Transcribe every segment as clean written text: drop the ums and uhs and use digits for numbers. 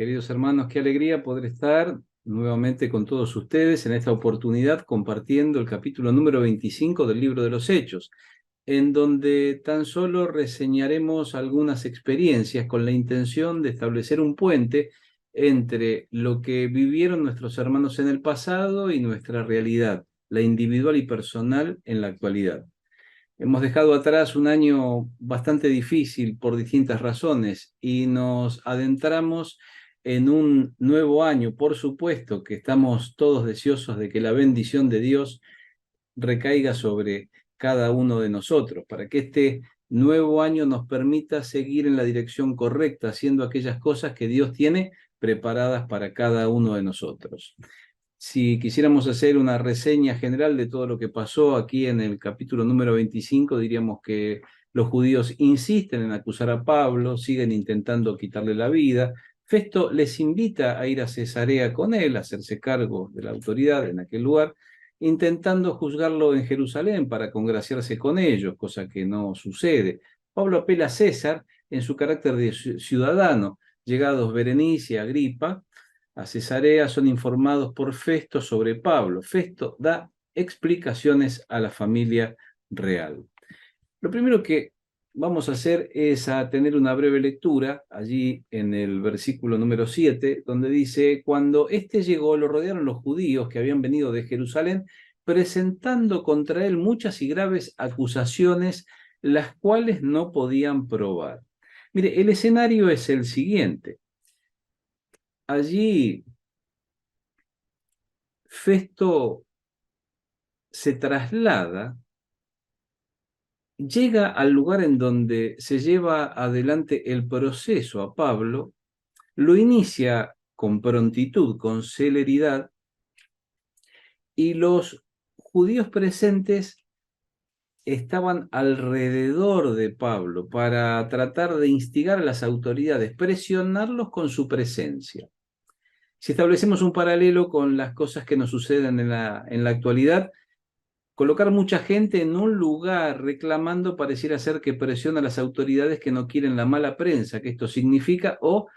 queridos hermanos, qué alegría poder estar nuevamente con todos ustedes en esta oportunidad compartiendo el capítulo número 25 del libro de los Hechos, en donde tan solo reseñaremos algunas experiencias con la intención de establecer un puente entre lo que vivieron nuestros hermanos en el pasado y nuestra realidad, la individual y personal en la actualidad. Hemos dejado atrás un año bastante difícil por distintas razones y nos adentramos en un nuevo año. Por supuesto que estamos todos deseosos de que la bendición de Dios recaiga sobre cada uno de nosotros, para que este nuevo año nos permita seguir en la dirección correcta, haciendo aquellas cosas que Dios tiene preparadas para cada uno de nosotros. Si quisiéramos hacer una reseña general de todo lo que pasó aquí en el capítulo número 25, diríamos que los judíos insisten en acusar a Pablo, siguen intentando quitarle la vida. Festo les invita a ir a Cesarea con él, a hacerse cargo de la autoridad en aquel lugar, intentando juzgarlo en Jerusalén para congraciarse con ellos, cosa que no sucede. Pablo apela a César en su carácter de ciudadano. Llegados Berenice y Agripa a Cesarea, son informados por Festo sobre Pablo. Festo da explicaciones a la familia real. Lo primero que vamos a hacer es a tener una breve lectura allí en el versículo número 7, donde dice: cuando éste llegó, lo rodearon los judíos que habían venido de Jerusalén, presentando contra él muchas y graves acusaciones, las cuales no podían probar. Mire, el escenario es el siguiente. Allí Festo se traslada, llega al lugar en donde se lleva adelante el proceso a Pablo, lo inicia con prontitud, con celeridad, y los judíos presentes estaban alrededor de Pablo para tratar de instigar a las autoridades, presionarlos con su presencia. Si establecemos un paralelo con las cosas que nos suceden en la actualidad, colocar mucha gente en un lugar reclamando pareciera ser que presiona a las autoridades que no quieren la mala prensa que esto significa, o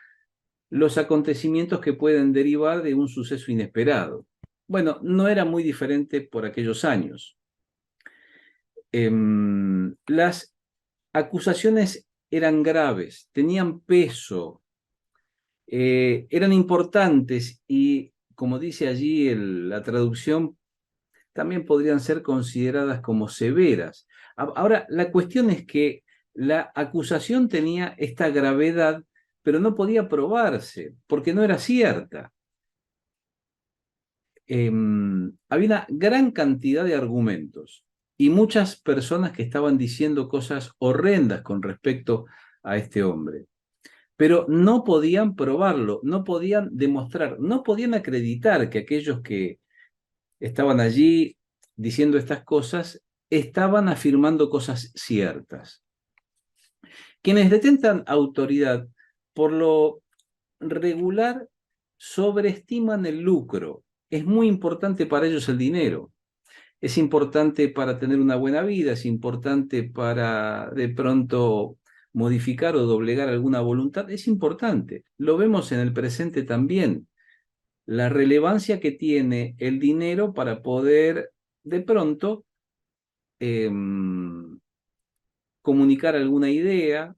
los acontecimientos que pueden derivar de un suceso inesperado. Bueno, no era muy diferente por aquellos años. Las acusaciones eran graves, tenían peso, eran importantes y, como dice allí la traducción, también podrían ser consideradas como severas. Ahora, la cuestión es que la acusación tenía esta gravedad, pero no podía probarse, porque no era cierta. Había una gran cantidad de argumentos y muchas personas que estaban diciendo cosas horrendas con respecto a este hombre, pero no podían probarlo, no podían demostrar, no podían acreditar que aquellos que estaban allí diciendo estas cosas estaban afirmando cosas ciertas. Quienes detentan autoridad, por lo regular, sobreestiman el lucro. Es muy importante para ellos el dinero. Es importante para tener una buena vida, es importante para de pronto modificar o doblegar alguna voluntad, es importante. Lo vemos en el presente también. La relevancia que tiene el dinero para poder de pronto eh, comunicar alguna idea,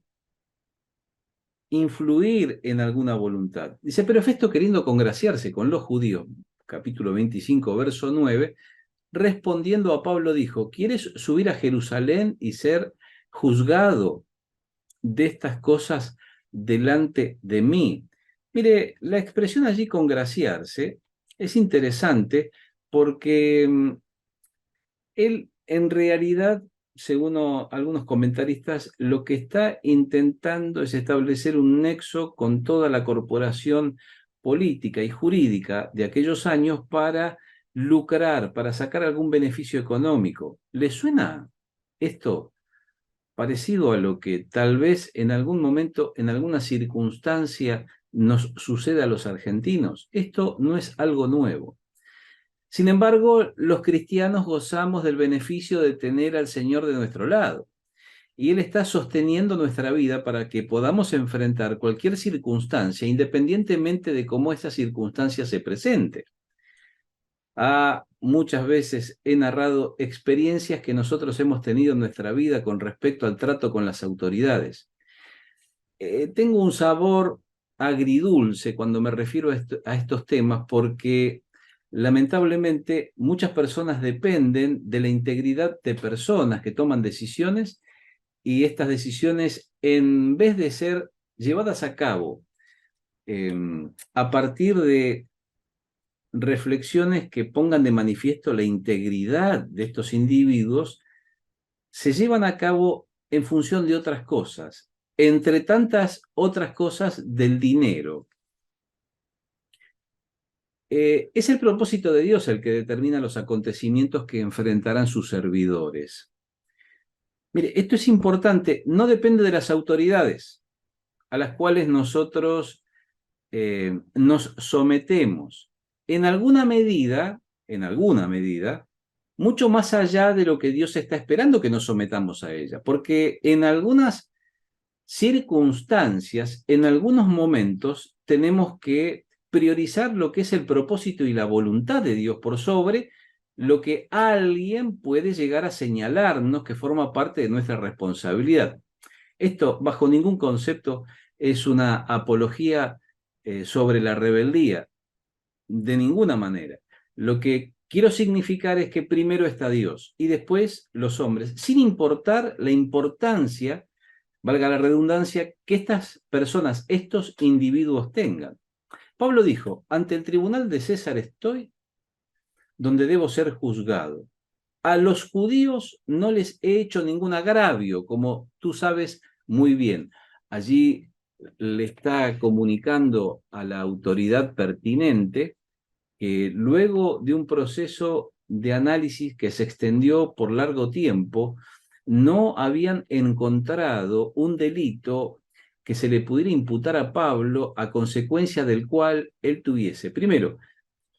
influir en alguna voluntad. Dice, pero Festo, queriendo congraciarse con los judíos, capítulo 25, verso 9, respondiendo a Pablo dijo: ¿quieres subir a Jerusalén y ser juzgado de estas cosas delante de mí? Mire, la expresión allí congraciarse es interesante porque él en realidad, según algunos comentaristas, lo que está intentando es establecer un nexo con toda la corporación política y jurídica de aquellos años para lucrar, para sacar algún beneficio económico. ¿Le suena esto parecido a lo que tal vez en algún momento, en alguna circunstancia, nos sucede a los argentinos? Esto no es algo nuevo. Sin embargo, los cristianos gozamos del beneficio de tener al Señor de nuestro lado. y Él está sosteniendo nuestra vida para que podamos enfrentar cualquier circunstancia, independientemente de cómo esa circunstancia se presente. Muchas veces he narrado experiencias que nosotros hemos tenido en nuestra vida con respecto al trato con las autoridades. Tengo un sabor agridulce cuando me refiero a estos temas porque lamentablemente muchas personas dependen de la integridad de personas que toman decisiones, y estas decisiones, en vez de ser llevadas a cabo a partir de reflexiones que pongan de manifiesto la integridad de estos individuos, se llevan a cabo en función de otras cosas, entre tantas otras cosas del dinero. Es el propósito de Dios el que determina los acontecimientos que enfrentarán sus servidores. Mire, esto es importante, no depende de las autoridades a las cuales nosotros nos sometemos. En alguna medida, mucho más allá de lo que Dios está esperando que nos sometamos a ella, porque en algunas circunstancias, en algunos momentos, tenemos que priorizar lo que es el propósito y la voluntad de Dios por sobre lo que alguien puede llegar a señalarnos que forma parte de nuestra responsabilidad. Esto, bajo ningún concepto, es una apología sobre la rebeldía, de ninguna manera. Lo que quiero significar es que primero está Dios y después los hombres, sin importar la importancia, valga la redundancia, que estas personas, estos individuos tengan. Pablo dijo: ante el tribunal de César estoy, donde debo ser juzgado. A los judíos no les he hecho ningún agravio, como tú sabes muy bien. Allí le está comunicando a la autoridad pertinente que luego de un proceso de análisis que se extendió por largo tiempo, no habían encontrado un delito que se le pudiera imputar a Pablo a consecuencia del cual él tuviese, primero,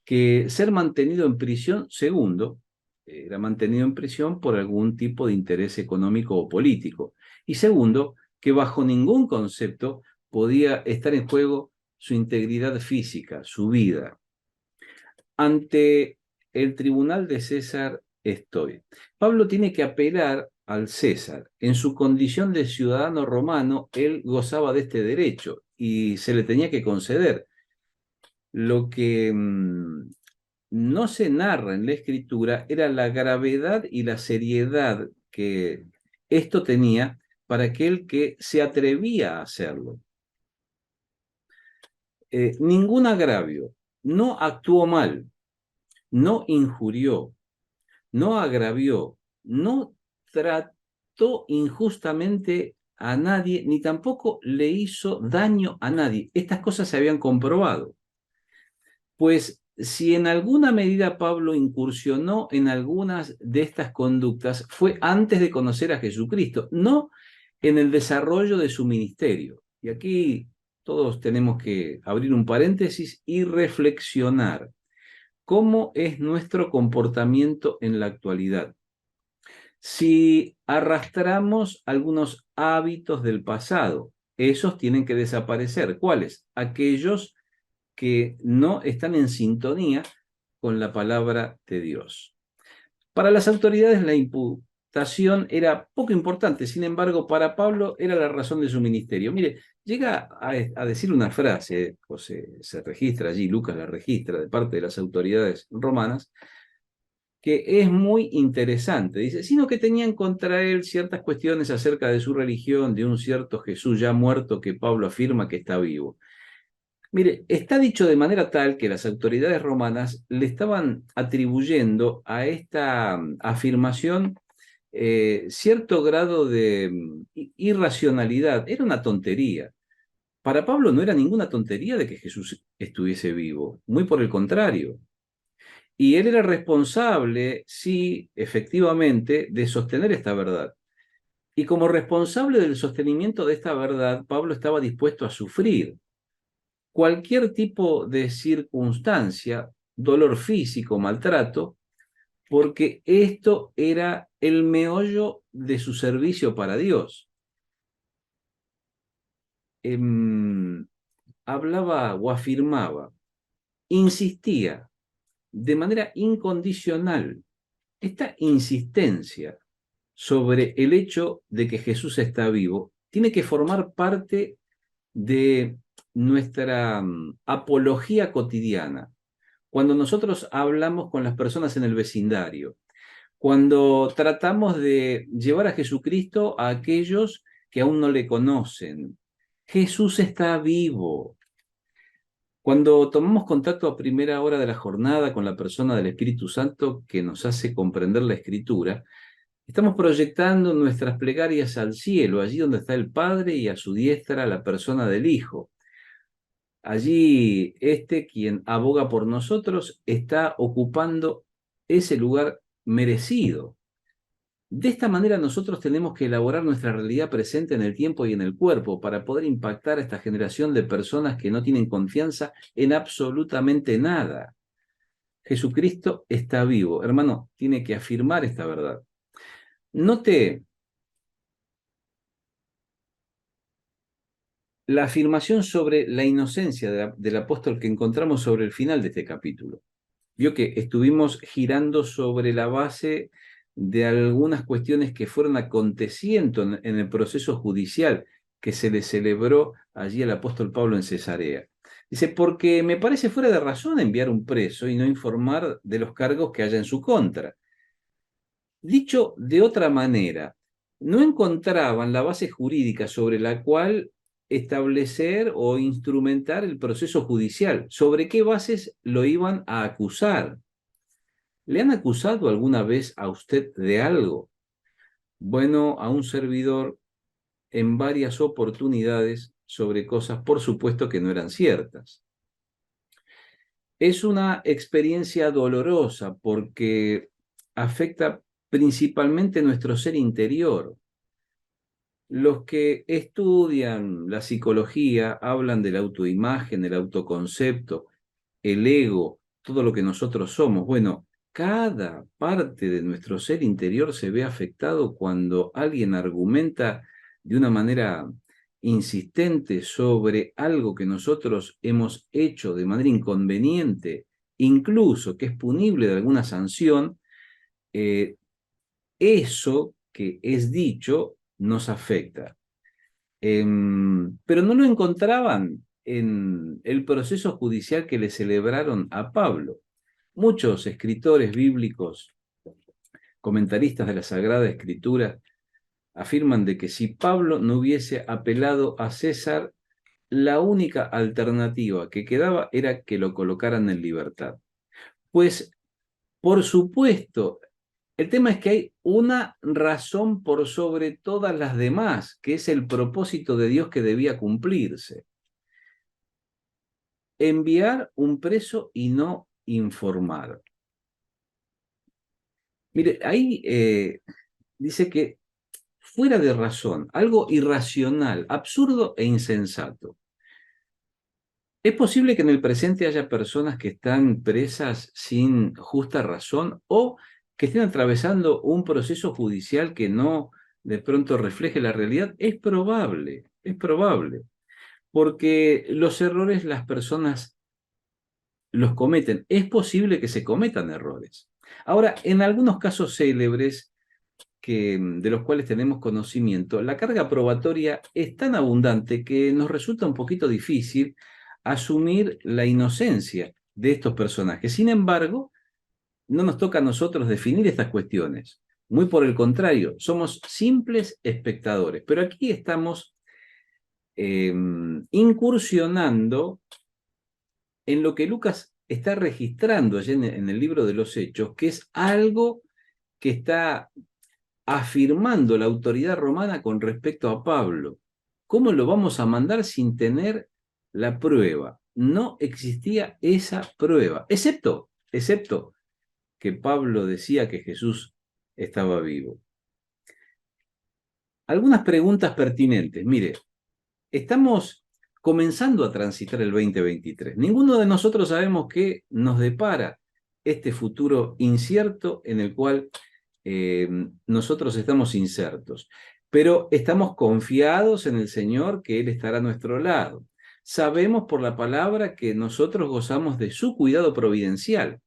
que ser mantenido en prisión; segundo, era mantenido en prisión por algún tipo de interés económico o político; y segundo, que bajo ningún concepto podía estar en juego su integridad física, su vida. Ante el tribunal de César estoy. Pablo tiene que apelar al César. En su condición de ciudadano romano, él gozaba de este derecho y se le tenía que conceder. Lo que no se narra en la escritura era la gravedad y la seriedad que esto tenía para aquel que se atrevía a hacerlo. Ningún agravio, no actuó mal, no injurió, no agravió, no trató injustamente a nadie, ni tampoco le hizo daño a nadie. Estas cosas se habían comprobado. Pues si en alguna medida Pablo incursionó en algunas de estas conductas, fue antes de conocer a Jesucristo, no en el desarrollo de su ministerio. Y aquí todos tenemos que abrir un paréntesis y reflexionar. ¿Cómo es nuestro comportamiento en la actualidad? Si arrastramos algunos hábitos del pasado, esos tienen que desaparecer. ¿Cuáles? Aquellos que no están en sintonía con la palabra de Dios. Para las autoridades la imputación era poco importante, sin embargo, para Pablo era la razón de su ministerio. Mire, llega a decir una frase, o se registra allí, Lucas la registra de parte de las autoridades romanas, que es muy interesante. Dice, sino que tenían contra él ciertas cuestiones acerca de su religión, de un cierto Jesús ya muerto que Pablo afirma que está vivo. Mire, está dicho de manera tal que las autoridades romanas le estaban atribuyendo a esta afirmación cierto grado de irracionalidad. Era una tontería. Para Pablo no era ninguna tontería de que Jesús estuviese vivo, muy por el contrario. Y él era responsable, sí, efectivamente, de sostener esta verdad. Y como responsable del sostenimiento de esta verdad, Pablo estaba dispuesto a sufrir cualquier tipo de circunstancia, dolor físico, maltrato, porque esto era el meollo de su servicio para Dios. Hablaba o afirmaba, insistía de manera incondicional. Esta insistencia sobre el hecho de que Jesús está vivo tiene que formar parte de nuestra apología cotidiana. Cuando nosotros hablamos con las personas en el vecindario, cuando tratamos de llevar a Jesucristo a aquellos que aún no le conocen, Jesús está vivo. Cuando tomamos contacto a primera hora de la jornada con la persona del Espíritu Santo que nos hace comprender la Escritura, estamos proyectando nuestras plegarias al cielo, allí donde está el Padre y a su diestra la persona del Hijo. Allí quien aboga por nosotros, está ocupando ese lugar merecido. De esta manera nosotros tenemos que elaborar nuestra realidad presente en el tiempo y en el cuerpo para poder impactar a esta generación de personas que no tienen confianza en absolutamente nada. Jesucristo está vivo. Hermano, tiene que afirmar esta verdad. Note la afirmación sobre la inocencia del apóstol que encontramos sobre el final de este capítulo. Vio que estuvimos girando sobre la base de algunas cuestiones que fueron aconteciendo en el proceso judicial que se le celebró allí al apóstol Pablo en Cesarea. Dice, porque me parece fuera de razón enviar un preso y no informar de los cargos que haya en su contra. Dicho de otra manera, no encontraban la base jurídica sobre la cual establecer o instrumentar el proceso judicial. ¿Sobre qué bases lo iban a acusar? ¿Le han acusado alguna vez a usted de algo? Bueno, a un servidor en varias oportunidades sobre cosas, por supuesto, que no eran ciertas. Es una experiencia dolorosa porque afecta principalmente nuestro ser interior. Los que estudian la psicología hablan de la autoimagen, del autoconcepto, el ego, todo lo que nosotros somos. Bueno, cada parte de nuestro ser interior se ve afectado cuando alguien argumenta de una manera insistente sobre algo que nosotros hemos hecho de manera inconveniente, incluso que es punible de alguna sanción. Eso que es dicho nos afecta. Pero no lo encontraban en el proceso judicial que le celebraron a Pablo. Muchos escritores bíblicos, comentaristas de la Sagrada Escritura, afirman de que si Pablo no hubiese apelado a César, la única alternativa que quedaba era que lo colocaran en libertad. Pues, por supuesto, el tema es que hay una razón por sobre todas las demás, que es el propósito de Dios que debía cumplirse. Enviar un preso y no informar. Mire, ahí dice que fuera de razón, algo irracional, absurdo e insensato. ¿Es posible que en el presente haya personas que están presas sin justa razón o que estén atravesando un proceso judicial que no de pronto refleje la realidad? Es probable, porque los errores las personas los cometen. Es posible que se cometan errores. Ahora, en algunos casos célebres de los cuales tenemos conocimiento, la carga probatoria es tan abundante que nos resulta un poquito difícil asumir la inocencia de estos personajes. Sin embargo, no nos toca a nosotros definir estas cuestiones. Muy por el contrario, somos simples espectadores. Pero aquí estamos incursionando en lo que Lucas está registrando allí en el libro de los Hechos, que es algo que está afirmando la autoridad romana con respecto a Pablo. ¿Cómo lo vamos a mandar sin tener la prueba? No existía esa prueba, excepto que Pablo decía que Jesús estaba vivo. Algunas preguntas pertinentes. Mire, estamos comenzando a transitar el 2023. Ninguno de nosotros sabemos qué nos depara este futuro incierto en el cual nosotros estamos insertos. Pero estamos confiados en el Señor, que Él estará a nuestro lado. Sabemos por la palabra que nosotros gozamos de su cuidado providencial.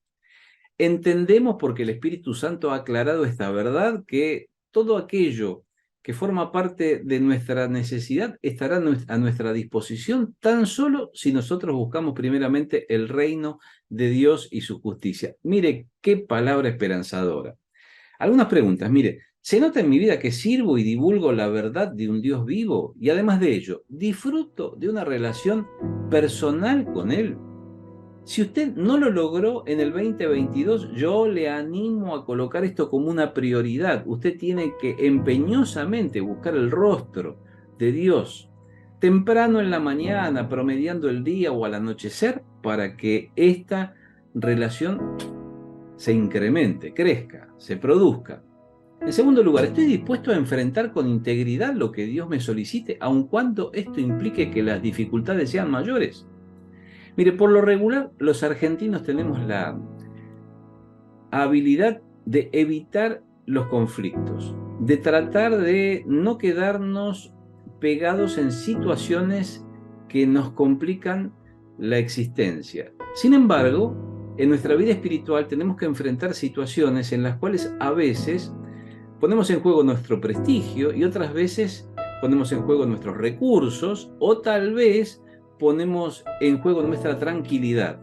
Entendemos, porque el Espíritu Santo ha aclarado esta verdad, que todo aquello que forma parte de nuestra necesidad estará a nuestra disposición tan solo si nosotros buscamos primeramente el reino de Dios y su justicia. Mire, qué palabra esperanzadora. Algunas preguntas. Mire, ¿se nota en mi vida que sirvo y divulgo la verdad de un Dios vivo? Y además de ello, ¿disfruto de una relación personal con Él? Si usted no lo logró en el 2022, yo le animo a colocar esto como una prioridad. Usted tiene que empeñosamente buscar el rostro de Dios temprano en la mañana, promediando el día o al anochecer, para que esta relación se incremente, crezca, se produzca. En segundo lugar, estoy dispuesto a enfrentar con integridad lo que Dios me solicite, aun cuando esto implique que las dificultades sean mayores. Mire, por lo regular, los argentinos tenemos la habilidad de evitar los conflictos, de tratar de no quedarnos pegados en situaciones que nos complican la existencia. Sin embargo, en nuestra vida espiritual tenemos que enfrentar situaciones en las cuales a veces ponemos en juego nuestro prestigio y otras veces ponemos en juego nuestros recursos, o tal vez ponemos en juego nuestra tranquilidad.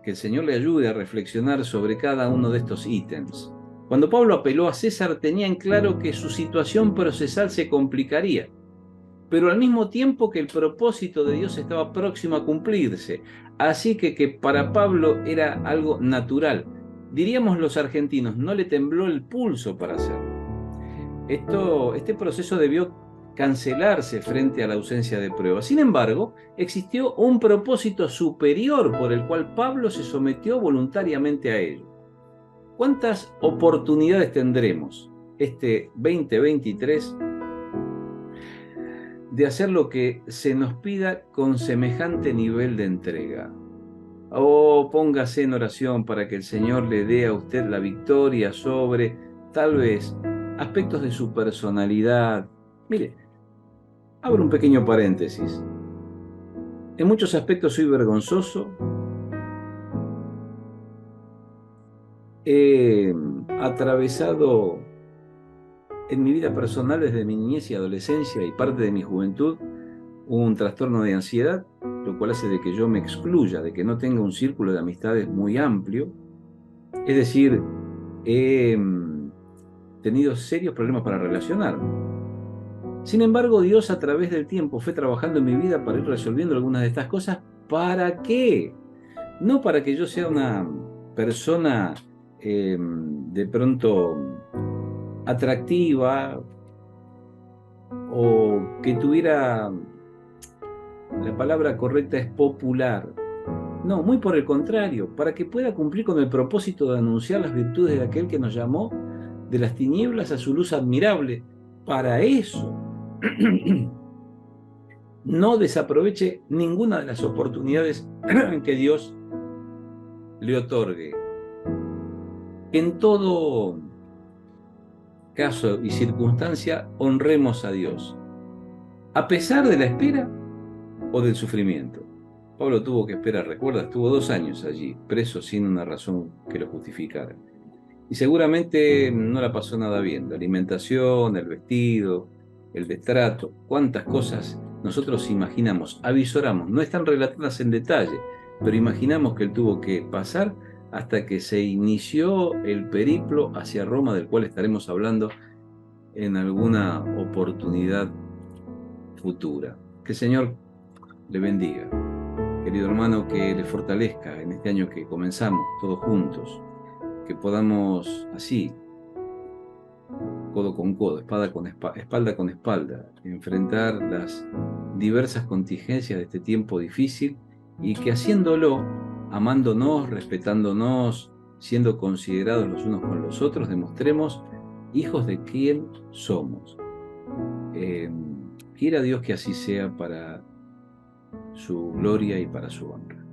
Que el Señor le ayude a reflexionar sobre cada uno de estos ítems. Cuando Pablo apeló a César, tenía en claro que su situación procesal se complicaría, pero al mismo tiempo que el propósito de Dios estaba próximo a cumplirse. Así que para Pablo era algo natural. Diríamos los argentinos, no le tembló el pulso para hacerlo. Este proceso debió cancelarse frente a la ausencia de pruebas. Sin embargo, existió un propósito superior por el cual Pablo se sometió voluntariamente a ello. ¿Cuántas oportunidades tendremos este 2023 de hacer lo que se nos pida con semejante nivel de entrega? Póngase en oración para que el Señor le dé a usted la victoria sobre, tal vez, aspectos de su personalidad. Mire, abro un pequeño paréntesis. En muchos aspectos soy vergonzoso. He atravesado en mi vida personal, desde mi niñez y adolescencia y parte de mi juventud, un trastorno de ansiedad, lo cual hace de que yo me excluya, de que no tenga un círculo de amistades muy amplio. Es decir, he tenido serios problemas para relacionarme. Sin embargo, Dios a través del tiempo fue trabajando en mi vida para ir resolviendo algunas de estas cosas. ¿Para qué? No para que yo sea una persona de pronto atractiva o que tuviera, la palabra correcta es popular. No, muy por el contrario, para que pueda cumplir con el propósito de anunciar las virtudes de aquel que nos llamó de las tinieblas a su luz admirable. Para eso, no desaproveche ninguna de las oportunidades que Dios le otorgue. En todo caso y circunstancia, honremos a Dios, a pesar de la espera o del sufrimiento. Pablo tuvo que esperar, recuerda, estuvo 2 años allí, preso sin una razón que lo justificara. Y seguramente no la pasó nada bien. La alimentación, el vestido, el destrato, cuántas cosas nosotros imaginamos, avisoramos, no están relatadas en detalle, pero imaginamos que él tuvo que pasar hasta que se inició el periplo hacia Roma, del cual estaremos hablando en alguna oportunidad futura. Que el Señor le bendiga. Querido hermano, que le fortalezca en este año que comenzamos todos juntos, que podamos así, codo con codo, espalda con espalda, enfrentar las diversas contingencias de este tiempo difícil, y que haciéndolo, amándonos, respetándonos, siendo considerados los unos con los otros, demostremos hijos de quién somos. Quiera Dios que así sea, para su gloria y para su honra.